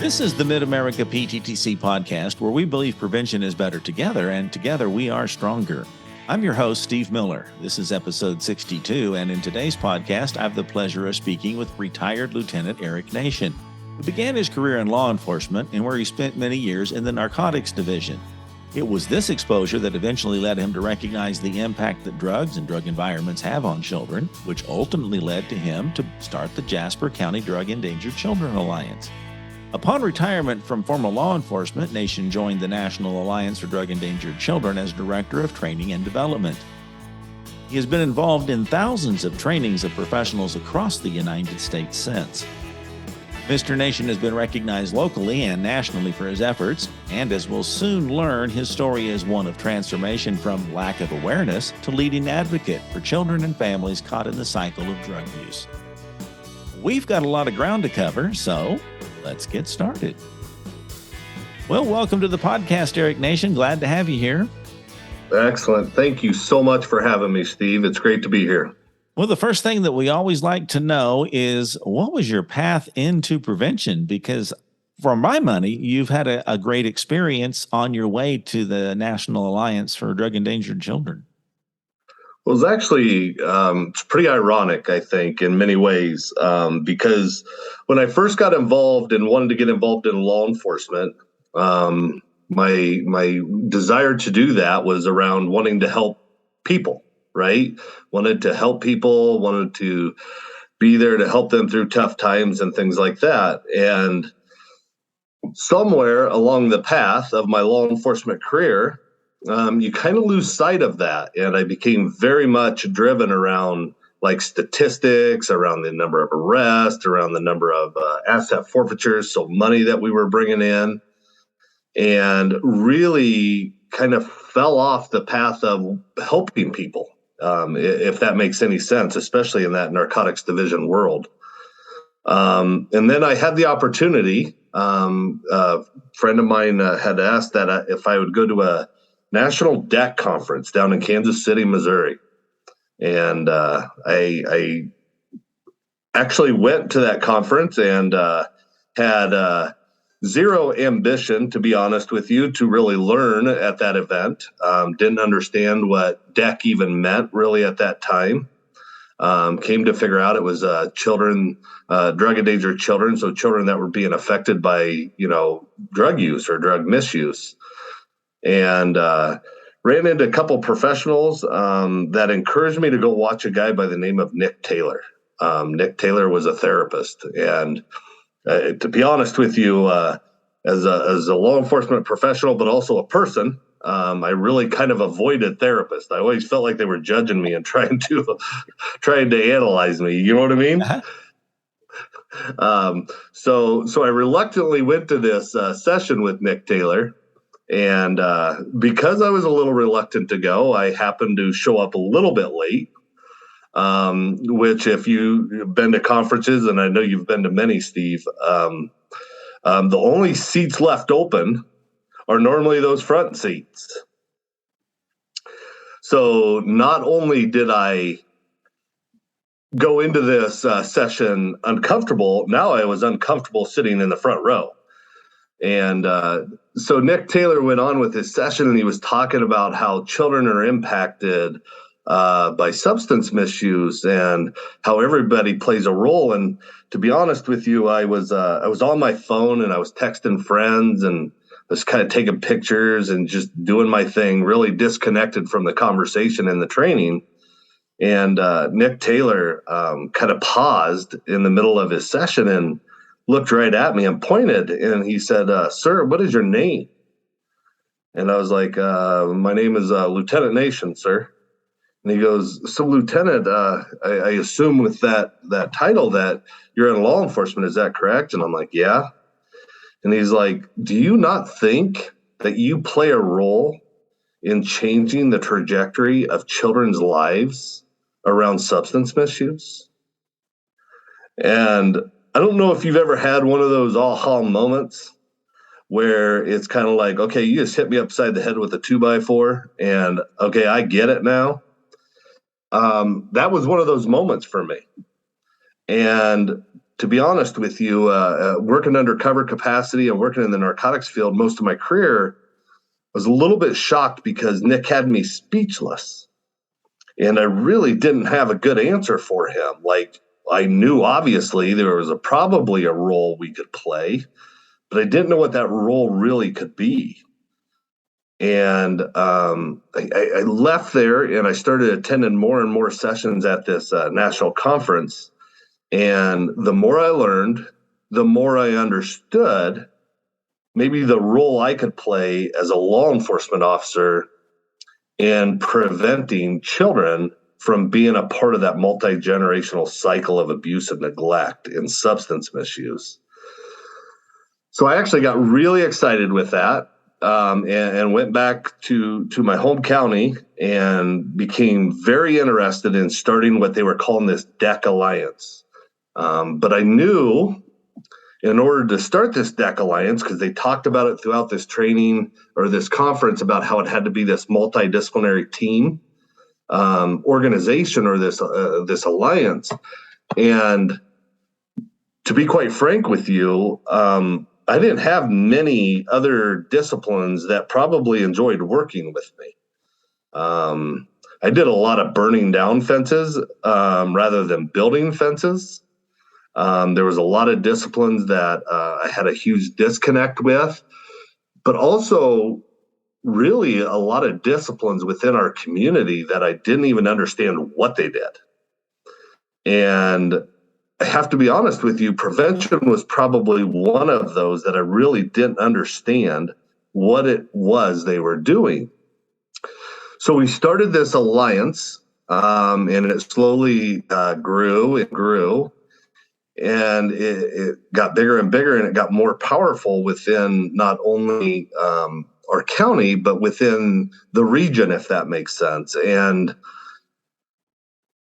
This is the Mid-America PTTC podcast, where we believe prevention is better together, and together we are stronger. I'm your host, Steve Miller. This is episode 62, and in today's podcast, I have the pleasure of speaking with retired Lieutenant Eric Nation, who began his career in law enforcement and where he spent many years in the narcotics division. It was this exposure that eventually led him to recognize the impact that drugs and drug environments have on children, which ultimately led to him to start the Jasper County Drug Endangered Children Alliance. Upon retirement from formal law enforcement, Nation joined the National Alliance for Drug Endangered Children as Director of Training and Development. He has been involved in thousands of trainings of professionals across the United States since. Mr. Nation has been recognized locally and nationally for his efforts, and as we'll soon learn, his story is one of transformation from lack of awareness to leading advocate for children and families caught in the cycle of drug use. We've got a lot of ground to cover, so let's get started. Well, welcome to the podcast, Eric Nation. Glad to have you here. Excellent. Thank you so much for having me, Steve. It's great to be here. Well, the first thing that we always like to know is, what was your path into prevention? Because for my money, you've had a great experience on your way to the National Alliance for Drug Endangered Children. Well, it's actually it's pretty ironic, I think, in many ways, because when I first got involved and wanted to get involved in law enforcement, my desire to do that was around wanting to help people, right? Wanted to help people, wanted to be there to help them through tough times and things like that. And somewhere along the path of my law enforcement career, you kind of lose sight of that. And I became very much driven around like statistics, around the number of arrests, around the number of asset forfeitures, so money that we were bringing in, and really kind of fell off the path of helping people, if that makes any sense, especially in that narcotics division world. And then I had the opportunity, a friend of mine had asked that if I would go to a National DEC conference down in Kansas City, Missouri. And I actually went to that conference and had zero ambition, to be honest with you, to really learn at that event. Didn't understand what DEC even meant really at that time. Came to figure out it was children, drug endangered children, so children that were being affected by, drug use or drug misuse. And ran into a couple professionals that encouraged me to go watch a guy by the name of Nick Taylor. Nick Taylor was a therapist. And to be honest with you, as a law enforcement professional, but also a person, I really kind of avoided therapists. I always felt like they were judging me and trying to analyze me. You know what I mean? Uh-huh. So I reluctantly went to this session with Nick Taylor. And because I was a little reluctant to go, I happened to show up a little bit late, which if you've been to conferences, and I know you've been to many, Steve, the only seats left open are normally those front seats. So not only did I go into this session uncomfortable, now I was uncomfortable sitting in the front row. And so Nick Taylor went on with his session, and he was talking about how children are impacted by substance misuse and how everybody plays a role. And to be honest with you, I was on my phone and I was texting friends and was kind of taking pictures and just doing my thing, really disconnected from the conversation and the training. And Nick Taylor kind of paused in the middle of his session and looked right at me and pointed, and he said, "Sir, what is your name?" And I was like, "My name is Lieutenant Nation, sir." And he goes, "So, Lieutenant, I assume with that title that you're in law enforcement, is that correct?" And I'm like, "Yeah." And he's like, "Do you not think that you play a role in changing the trajectory of children's lives around substance misuse?" And I don't know if you've ever had one of those aha moments where it's kind of like, okay, you just hit me upside the head with a 2x4 and okay, I get it now. That was one of those moments for me. And to be honest with you, working undercover capacity and working in the narcotics field most of my career, I was a little bit shocked because Nick had me speechless. And I really didn't have a good answer for him. Like, I knew obviously there was probably a role we could play, but I didn't know what that role really could be. And I left there and I started attending more and more sessions at this national conference. And the more I learned, the more I understood maybe the role I could play as a law enforcement officer in preventing children from being a part of that multi-generational cycle of abuse and neglect and substance misuse. So I actually got really excited with that. And went back to my home county and became very interested in starting what they were calling this DEC Alliance. But I knew in order to start this DEC Alliance, because they talked about it throughout this training or this conference about how it had to be this multidisciplinary team organization or this alliance. And to be quite frank with you, I didn't have many other disciplines that probably enjoyed working with me. I did a lot of burning down fences rather than building fences. There was a lot of disciplines that I had a huge disconnect with, but also really a lot of disciplines within our community that I didn't even understand what they did. And I have to be honest with you, prevention was probably one of those that I really didn't understand what it was they were doing. So we started this alliance, and it slowly grew and grew, and it got bigger and bigger, and it got more powerful within not only our county, but within the region, if that makes sense. And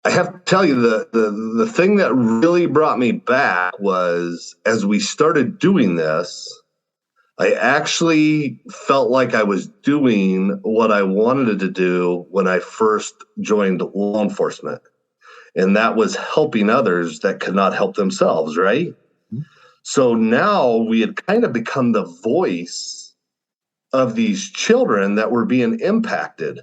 I have to tell you, the thing that really brought me back was as we started doing this, I actually felt like I was doing what I wanted to do when I first joined law enforcement. And that was helping others that could not help themselves, right? Mm-hmm. So now we had kind of become the voice of these children that were being impacted,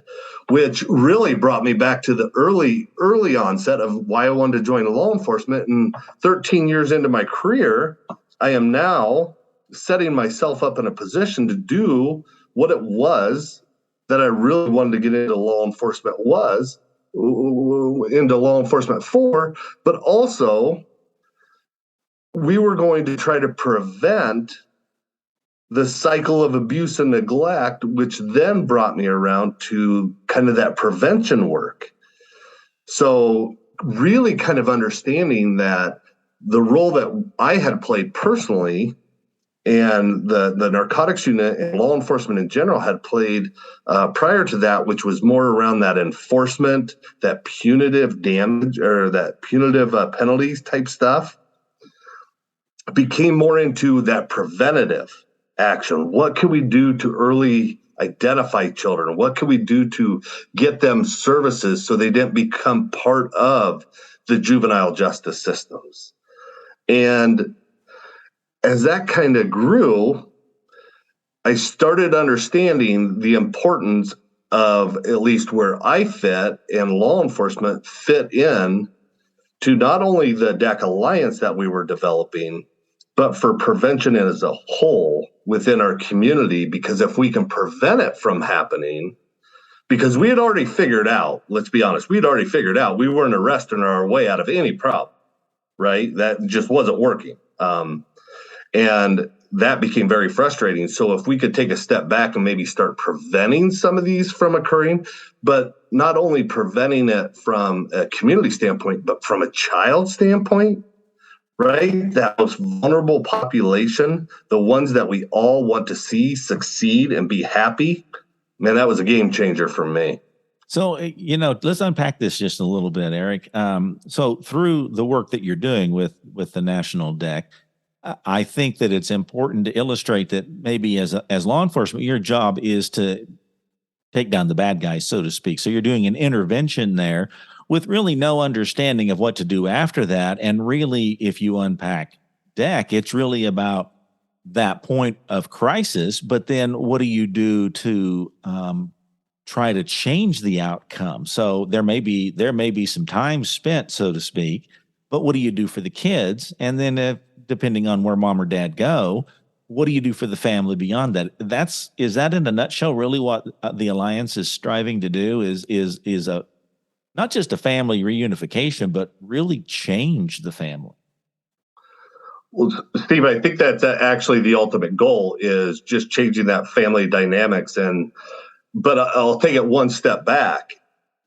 which really brought me back to the early onset of why I wanted to join law enforcement. And 13 years into my career, I am now setting myself up in a position to do what it was that I really wanted to get into law enforcement for, but also we were going to try to prevent the cycle of abuse and neglect, which then brought me around to kind of that prevention work. So really kind of understanding that the role that I had played personally and the narcotics unit and law enforcement in general had played prior to that, which was more around that enforcement, that punitive damage or that punitive penalties type stuff, became more into that preventative action. What can we do to early identify children? What can we do to get them services so they didn't become part of the juvenile justice systems? And as that kind of grew, I started understanding the importance of at least where I fit and law enforcement fit in to not only the DEC Alliance that we were developing, but for prevention as a whole within our community. Because if we can prevent it from happening, because we had already figured out, let's be honest, we weren't arresting our way out of any problem, right? That just wasn't working. And that became very frustrating. So if we could take a step back and maybe start preventing some of these from occurring, but not only preventing it from a community standpoint, but from a child standpoint, right? That most vulnerable population, the ones that we all want to see succeed and be happy, man, that was a game changer for me. So, let's unpack this just a little bit, Eric. So through the work that you're doing with the National DEC, I think that it's important to illustrate that maybe as law enforcement, your job is to take down the bad guys, so to speak. So you're doing an intervention there with really no understanding of what to do after that. And really, if you unpack DEC, it's really about that point of crisis. But then what do you do to try to change the outcome? So there may be some time spent, so to speak, but what do you do for the kids? And then depending on where mom or dad go, what do you do for the family beyond that? Is that in a nutshell really what the Alliance is striving to do? Is a not just a family reunification, but really change the family? Well, Steve, I think that's actually the ultimate goal, is just changing that family dynamics. But I'll take it one step back.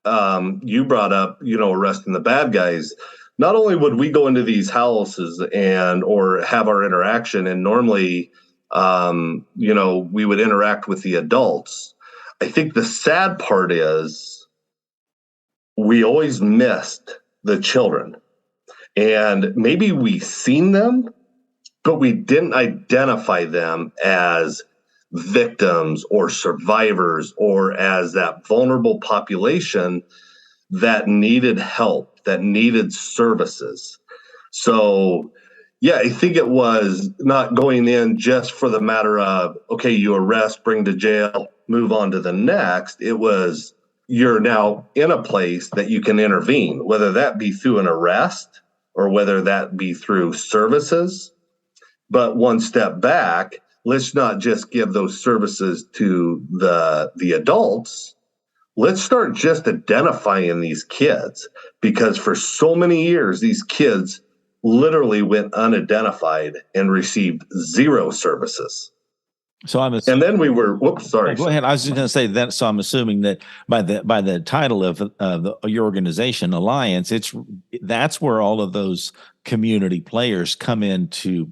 You brought up, arresting the bad guys. Not only would we go into these houses or have our interaction, and normally, we would interact with the adults. I think the sad part is we always missed the children, and maybe we seen them, but we didn't identify them as victims or survivors or as that vulnerable population that needed help, that needed services. So, yeah, I think it was not going in just for the matter of, okay, you arrest, bring to jail, move on to the next. It was, you're now in a place that you can intervene, whether that be through an arrest or whether that be through services. But one step back, let's not just give those services to the adults. Let's start just identifying these kids, because for so many years, these kids literally went unidentified and received zero services. So and then we were, whoops, sorry. Go ahead. I was just going to say that. So I'm assuming that by the title of your organization, Alliance, that's where all of those community players come into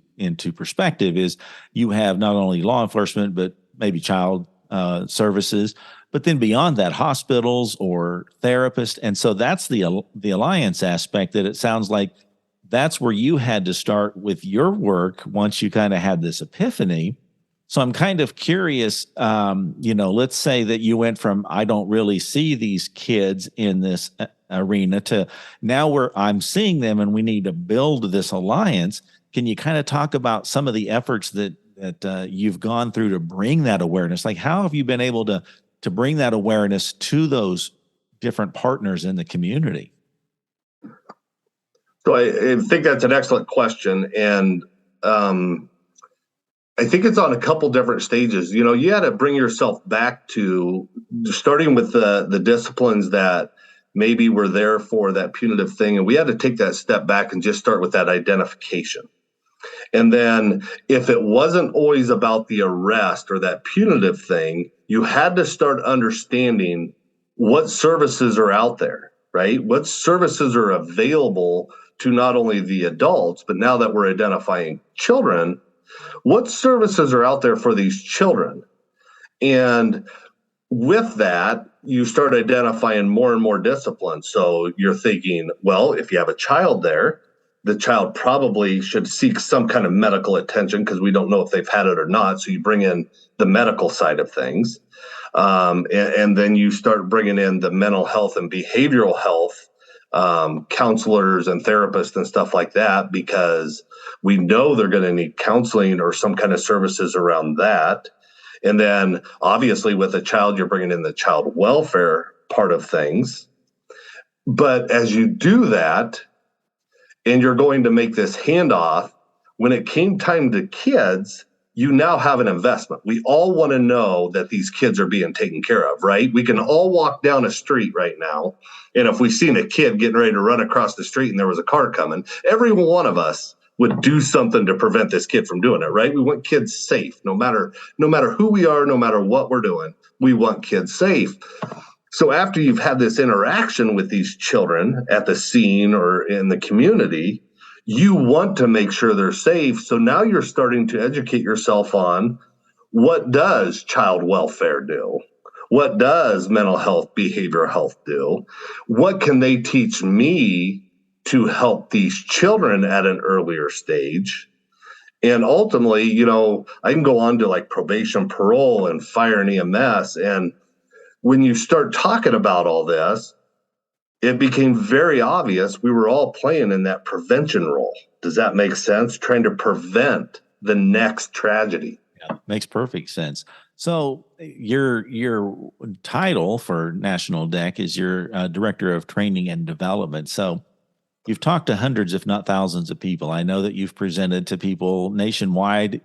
perspective. Is you have not only law enforcement, but maybe child services, but then beyond that, hospitals or therapists. And so that's the Alliance aspect, that it sounds like that's where you had to start with your work once you kind of had this epiphany. So I'm kind of curious, let's say that you went from, I don't really see these kids in this arena, to now where I'm seeing them and we need to build this alliance. Can you kind of talk about some of the efforts that you've gone through to bring that awareness? Like, how have you been able to bring that awareness to those different partners in the community? So I think that's an excellent question. And I think it's on a couple different stages. You had to bring yourself back to starting with the disciplines that maybe were there for that punitive thing. And we had to take that step back and just start with that identification. And then if it wasn't always about the arrest or that punitive thing, you had to start understanding what services are out there, right? What services are available to not only the adults, but now that we're identifying children, what services are out there for these children? And with that, you start identifying more and more disciplines. So you're thinking, well, if you have a child there, the child probably should seek some kind of medical attention, because we don't know if they've had it or not. So you bring in the medical side of things. And then you start bringing in the mental health and behavioral health counselors and therapists and stuff like that, because we know they're going to need counseling or some kind of services around that. And then obviously with a child, you're bringing in the child welfare part of things. But as you do that, and you're going to make this handoff, when it came time to kids, you now have an investment. We all want to know that these kids are being taken care of, right? We can all walk down a street right now, and if we seen a kid getting ready to run across the street and there was a car coming, every one of us would do something to prevent this kid from doing it, right? We want kids safe, no matter who we are, no matter what we're doing, we want kids safe. So after you've had this interaction with these children at the scene or in the community, you want to make sure they're safe. So now you're starting to educate yourself on, what does child welfare do? What does mental health, behavioral health do? What can they teach me to help these children at an earlier stage? And ultimately, I can go on to like probation, parole, and fire and EMS. And when you start talking about all this, it became very obvious we were all playing in that prevention role. Does that make sense? Trying to prevent the next tragedy. Yeah, makes perfect sense. So your title for National DEC is your Director of Training and Development. So you've talked to hundreds, if not thousands of people. I know that you've presented to people nationwide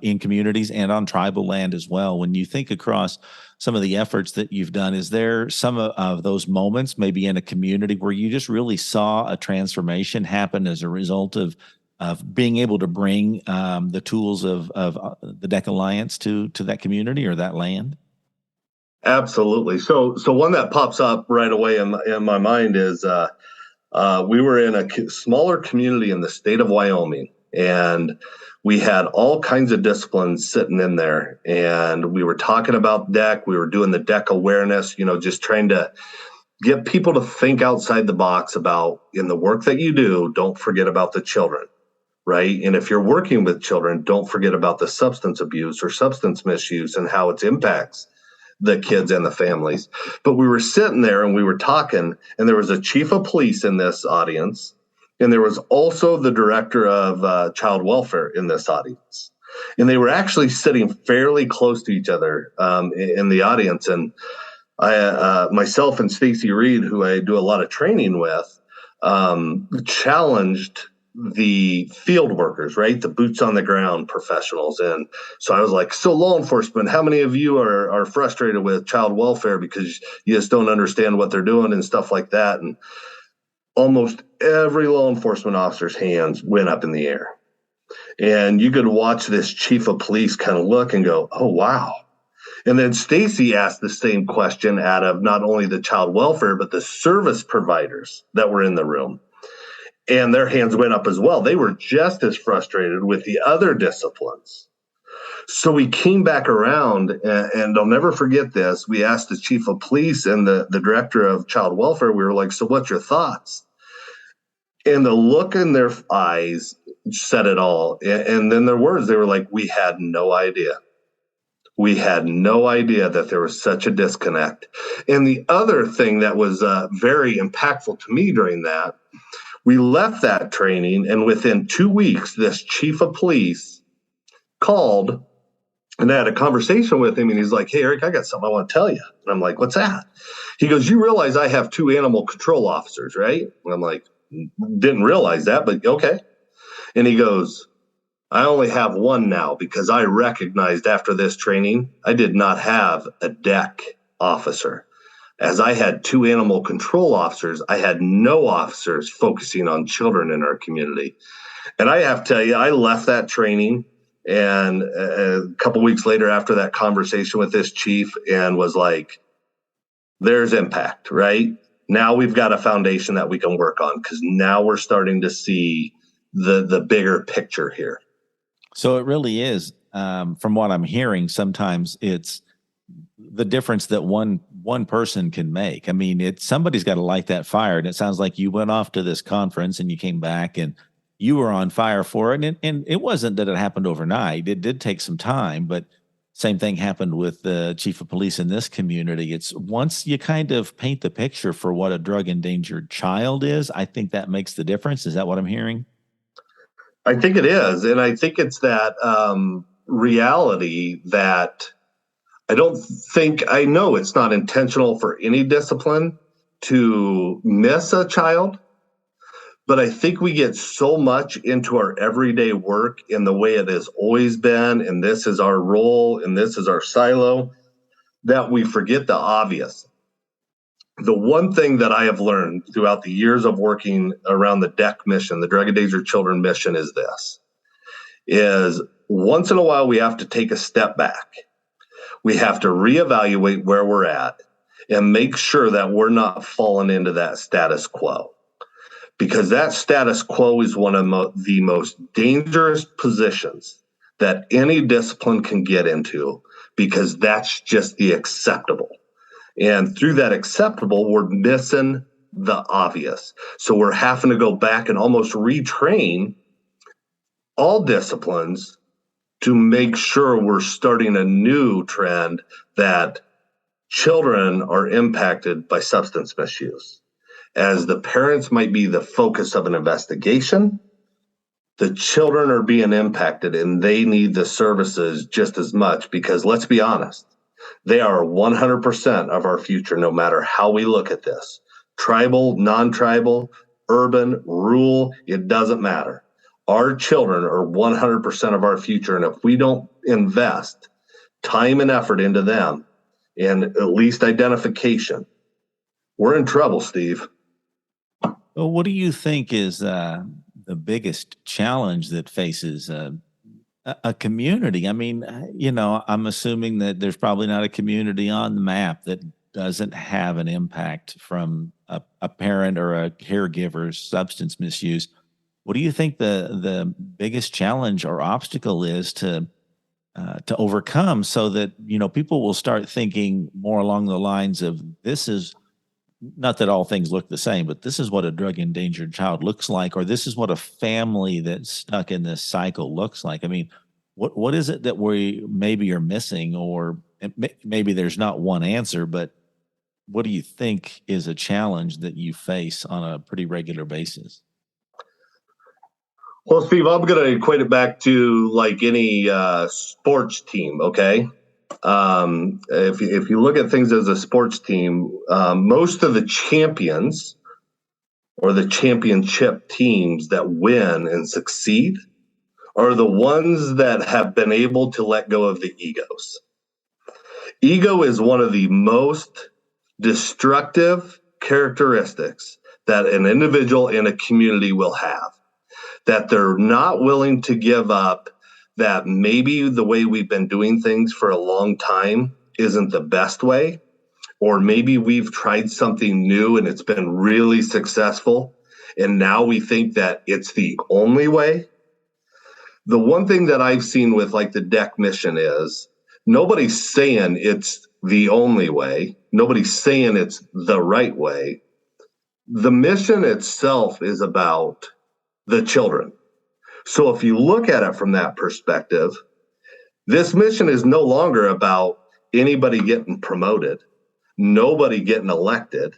in communities and on tribal land as well. When you think across some of the efforts that you've done, is there some of those moments maybe in a community where you just really saw a transformation happen as a result of being able to bring the tools of the DEC Alliance to that community or that land? Absolutely. So one that pops up right away in my mind is we were in a smaller community in the state of Wyoming, and we had all kinds of disciplines sitting in there, and we were talking about DEC. We were doing the DEC awareness, just trying to get people to think outside the box about, in the work that you do, don't forget about the children, right? And if you're working with children, don't forget about the substance abuse or substance misuse and how it impacts the kids and the families. But we were sitting there and we were talking, and there was a chief of police in this audience, and there was also the director of child welfare in this audience. And they were actually sitting fairly close to each other in the audience. And I, myself and Stacy Reed, who I do a lot of training with, challenged the field workers, right? The boots on the ground professionals. And so I was like, so law enforcement, how many of you are frustrated with child welfare because you just don't understand what they're doing and stuff like that? And almost every law enforcement officer's hands went up in the air. And you could watch this chief of police kind of look and go, oh, wow. And then Stacy asked the same question out of not only the child welfare, but the service providers that were in the room. And their hands went up as well. They were just as frustrated with the other disciplines. So we came back around, and I'll never forget this. We asked the chief of police and the director of child welfare, we were like, so what's your thoughts? And the look in their eyes said it all. And then their words, they were like, we had no idea. We had no idea that there was such a disconnect. And the other thing that was very impactful to me during that, we left that training, and within 2 weeks, this chief of police called, and I had a conversation with him, and he's like, hey, Eric, I got something I want to tell you. And I'm like, what's that? He goes, you realize I have 2 animal control officers, right? And I'm like, didn't realize that, but okay. And he goes, I only have 1 now because I recognized after this training, I did not have a DEC officer. As I had 2 animal control officers, I had no officers focusing on children in our community. And I have to tell you, I left that training, and a couple weeks later after that conversation with this chief, and was like, there's impact, right? Now we've got a foundation that we can work on, because now we're starting to see the bigger picture here. So it really is, from what I'm hearing, sometimes it's the difference that one person can make. I mean, somebody's got to light that fire. And it sounds like you went off to this conference and you came back and you were on fire for it. And it wasn't that it happened overnight. It did take some time, but same thing happened with the chief of police in this community. It's once you kind of paint the picture for what a drug endangered child is, I think that makes the difference. Is that what I'm hearing? I think it is. And I think it's that reality that I know it's not intentional for any discipline to miss a child, but I think we get so much into our everyday work in the way it has always been, and this is our role, and this is our silo, that we forget the obvious. The one thing that I have learned throughout the years of working around the DEC mission, the Drug Endangered Children mission, is once in a while we have to take a step back. We have to reevaluate where we're at and make sure that we're not falling into that status quo. Because that status quo is one of the most dangerous positions that any discipline can get into, because that's just the acceptable. And through that acceptable, we're missing the obvious. So we're having to go back and almost retrain all disciplines to make sure we're starting a new trend that children are impacted by substance misuse. As the parents might be the focus of an investigation, the children are being impacted and they need the services just as much because let's be honest, they are 100% of our future no matter how we look at this. Tribal, non-tribal, urban, rural, it doesn't matter. Our children are 100% of our future, and if we don't invest time and effort into them and at least identification, we're in trouble, Steve. Well, what do you think is the biggest challenge that faces a community? I mean, I'm assuming that there's probably not a community on the map that doesn't have an impact from a parent or a caregiver's substance misuse. What do you think the biggest challenge or obstacle is to overcome so that, people will start thinking more along the lines of this is not that all things look the same, but this is what a drug endangered child looks like, or this is what a family that's stuck in this cycle looks like. I mean, what is it that we maybe are missing, or maybe there's not one answer, but what do you think is a challenge that you face on a pretty regular basis? Well, Steve, I'm going to equate it back to like any sports team, okay? If you look at things as a sports team, most of the champions or the championship teams that win and succeed are the ones that have been able to let go of the egos. Ego is one of the most destructive characteristics that an individual in a community will have, that they're not willing to give up, that maybe the way we've been doing things for a long time isn't the best way, or maybe we've tried something new and it's been really successful, and now we think that it's the only way. The one thing that I've seen with like the DEC mission is nobody's saying it's the only way. Nobody's saying it's the right way. The mission itself is about the children. So if you look at it from that perspective, this mission is no longer about anybody getting promoted, nobody getting elected,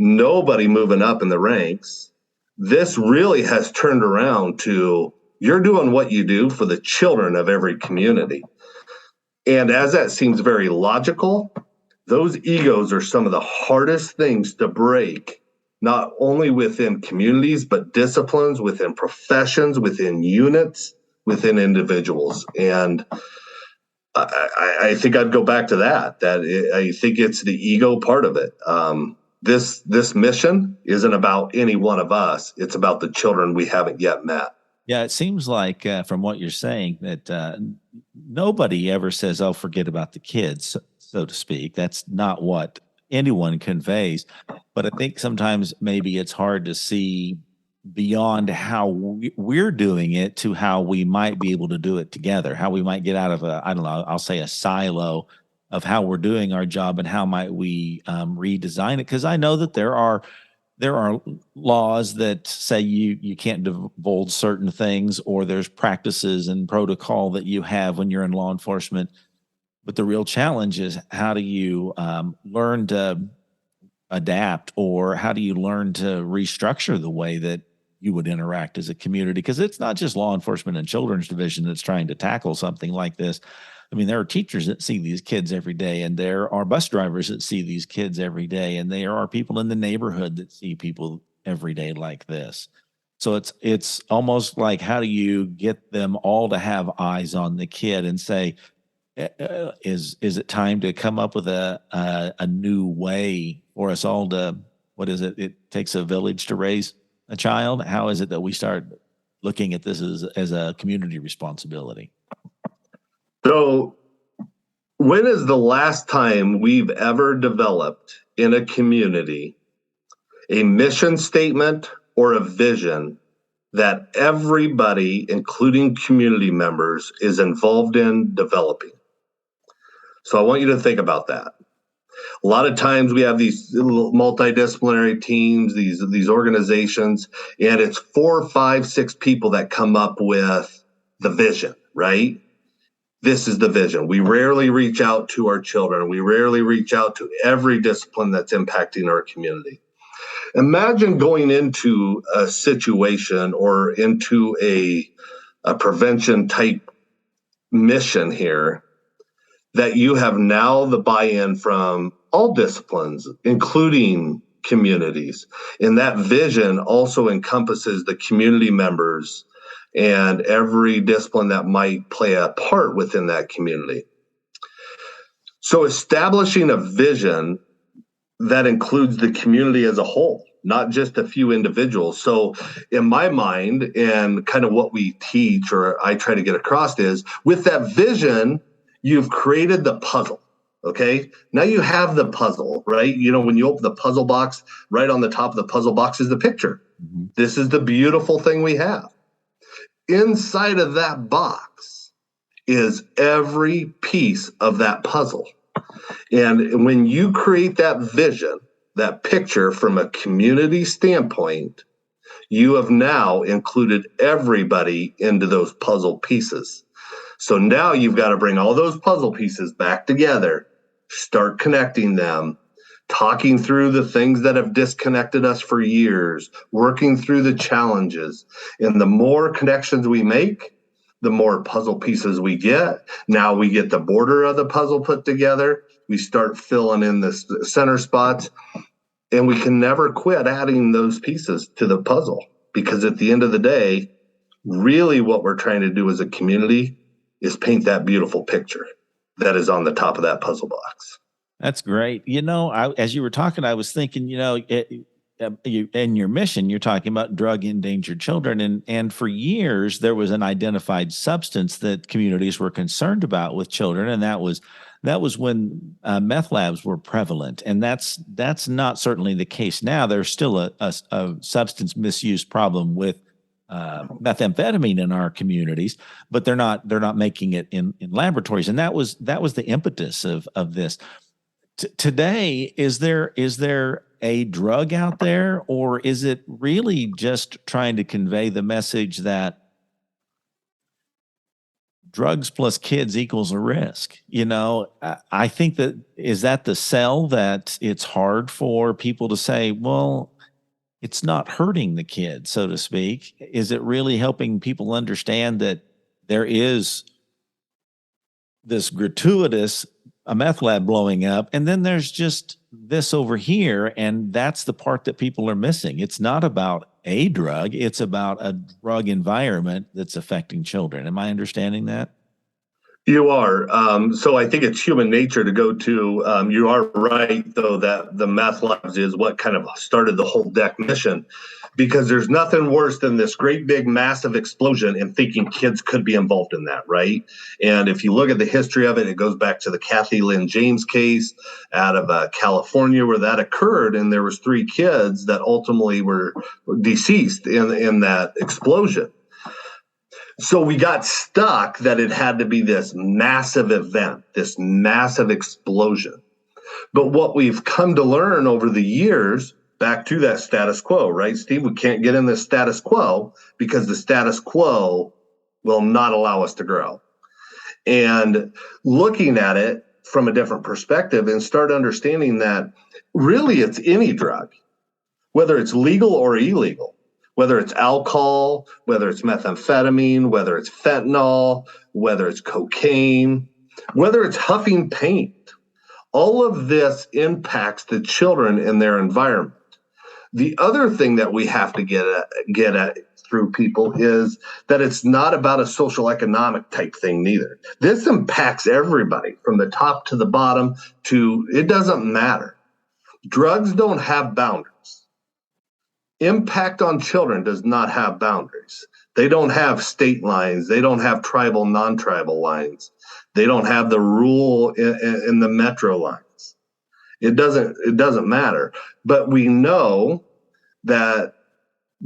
nobody moving up in the ranks. This really has turned around to you're doing what you do for the children of every community. And as that seems very logical, those egos are some of the hardest things to break, not only within communities, but disciplines, within professions, within units, within individuals. And I think I'd go back to that I think it's the ego part of it. This mission isn't about any one of us. It's about the children we haven't yet met. Yeah, it seems like from what you're saying that nobody ever says, "Oh, forget about the kids," so to speak. That's not what anyone conveys. But I think sometimes maybe it's hard to see beyond how we're doing it to how we might be able to do it together, how we might get out of I don't know, I'll say a silo of how we're doing our job and how might we redesign it. Because I know that there are laws that say you can't divulge certain things, or there's practices and protocol that you have when you're in law enforcement. But the real challenge is how do you learn to adapt, or how do you learn to restructure the way that you would interact as a community? Because it's not just law enforcement and children's division that's trying to tackle something like this. I mean, there are teachers that see these kids every day, and there are bus drivers that see these kids every day, and there are people in the neighborhood that see people every day like this. So it's almost like, how do you get them all to have eyes on the kid and say, is it time to come up with a new way for us all to, what is it? It takes a village to raise a child. How is it that we start looking at this as a community responsibility? So when is the last time we've ever developed in a community a mission statement or a vision that everybody, including community members, is involved in developing? So I want you to think about that. A lot of times we have these multidisciplinary teams, these organizations, and it's 4, 5, 6 people that come up with the vision, right? This is the vision. We rarely reach out to our children. We rarely reach out to every discipline that's impacting our community. Imagine going into a situation or into a prevention type mission here that you have now the buy-in from all disciplines, including communities. And that vision also encompasses the community members and every discipline that might play a part within that community. So establishing a vision that includes the community as a whole, not just a few individuals. So in my mind, and kind of what we teach or I try to get across is, with that vision, you've created the puzzle. Okay, now you have the puzzle, right? You know, when you open the puzzle box, right on the top of the puzzle box is the picture. Mm-hmm. This is the beautiful thing we have. Inside of that box is every piece of that puzzle. And when you create that vision, that picture from a community standpoint, you have now included everybody into those puzzle pieces. So now you've got to bring all those puzzle pieces back together, start connecting them, talking through the things that have disconnected us for years, working through the challenges. And the more connections we make, the more puzzle pieces we get. Now we get the border of the puzzle put together. We start filling in the center spots, and we can never quit adding those pieces to the puzzle, because at the end of the day, really what we're trying to do as a community is paint that beautiful picture that is on the top of that puzzle box. That's great. You know, as you were talking, I was thinking, you know, in your mission, you're talking about drug endangered children. And for years, there was an identified substance that communities were concerned about with children. And that was when meth labs were prevalent. And that's not certainly the case now. There's still a substance misuse problem with methamphetamine in our communities, but they're not making it in laboratories. And that was the impetus of this. Today, is there a drug out there, or is it really just trying to convey the message that drugs plus kids equals a risk? You know, I think is that the sell, that it's hard for people to say, well, it's not hurting the kid, so to speak. Is it really helping people understand that there is this gratuitous a meth lab blowing up, and then there's just this over here, and that's the part that people are missing? It's not about a drug, it's about a drug environment that's affecting children. Am I understanding that? You are. So I think it's human nature to go to, you are right, though, that the meth labs is what kind of started the whole DEC mission, because there's nothing worse than this great big massive explosion and thinking kids could be involved in that, right? And if you look at the history of it, it goes back to the Kathy Lynn James case out of California, where that occurred, and there was 3 kids that ultimately were deceased in that explosion. So we got stuck that it had to be this massive event, this massive explosion. But what we've come to learn over the years, back to that status quo, right, Steve? We can't get in the status quo because the status quo will not allow us to grow. And looking at it from a different perspective and start understanding that really it's any drug, whether it's legal or illegal. Whether it's alcohol, whether it's methamphetamine, whether it's fentanyl, whether it's cocaine, whether it's huffing paint, all of this impacts the children in their environment. The other thing that we have to get at through people is that it's not about a social economic type thing neither. This impacts everybody from the top to the bottom it doesn't matter. Drugs don't have boundaries. Impact on children does not have boundaries. They don't have state lines. They don't have tribal, non-tribal lines. They don't have the rural in the metro lines. It doesn't matter. But we know that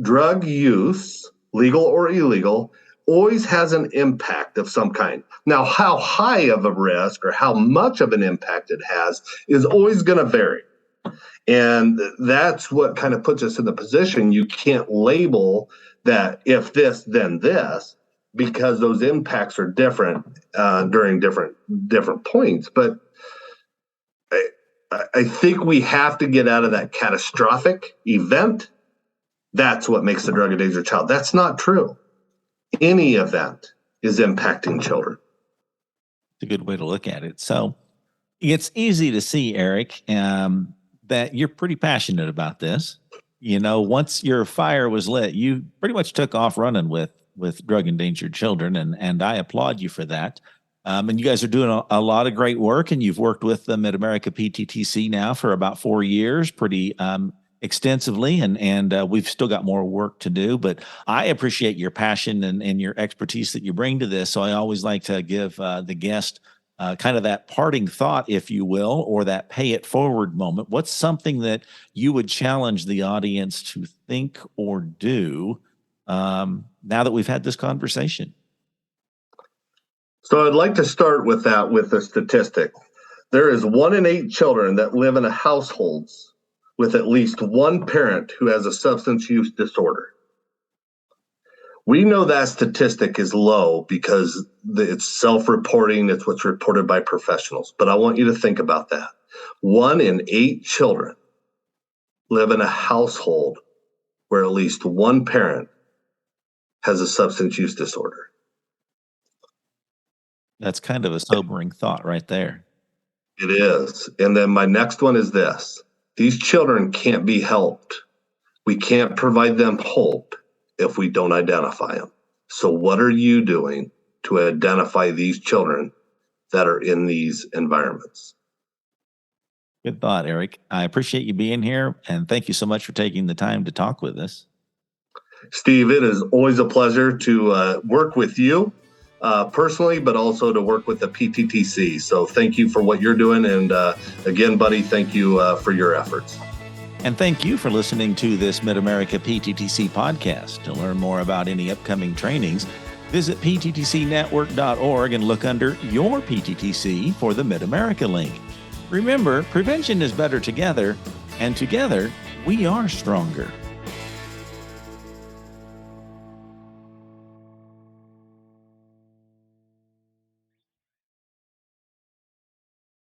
drug use, legal or illegal, always has an impact of some kind. Now, how high of a risk or how much of an impact it has is always going to vary. And that's what kind of puts us in the position you can't label that if this, then this. because those impacts are different during different points. But I think we have to get out of that catastrophic event. That's what makes the drug endangered child. That's not true. Any event is impacting children. It's a good way to look at it. So it's easy to see, Eric, that you're pretty passionate about this. You know, once your fire was lit, you pretty much took off running with drug endangered children, and I applaud you for that. And you guys are doing a lot of great work, and you've worked with the Mid-America PTTC now for about 4 years, pretty extensively, and we've still got more work to do. But I appreciate your passion and your expertise that you bring to this. So I always like to give the guest kind of that parting thought, if you will, or that pay it forward moment. What's something that you would challenge the audience to think or do now that we've had this conversation? So I'd like to start with that with a statistic. There is 1 in 8 children that live in households with at least one parent who has a substance use disorder. We know that statistic is low because it's self-reporting. It's what's reported by professionals. But I want you to think about that. 1 in 8 children live in a household where at least one parent has a substance use disorder. That's kind of a sobering thought right there. It is. And then my next one is this. These children can't be helped. We can't provide them hope if we don't identify them. So what are you doing to identify these children that are in these environments? Good thought, Eric. I appreciate you being here, and thank you so much for taking the time to talk with us. Steve, it is always a pleasure to work with you personally, but also to work with the PTTC. So thank you for what you're doing. And again, buddy, thank you for your efforts. And thank you for listening to this Mid-America PTTC podcast. To learn more about any upcoming trainings, visit pttcnetwork.org and look under your PTTC for the Mid-America link. Remember, prevention is better together, and together we are stronger.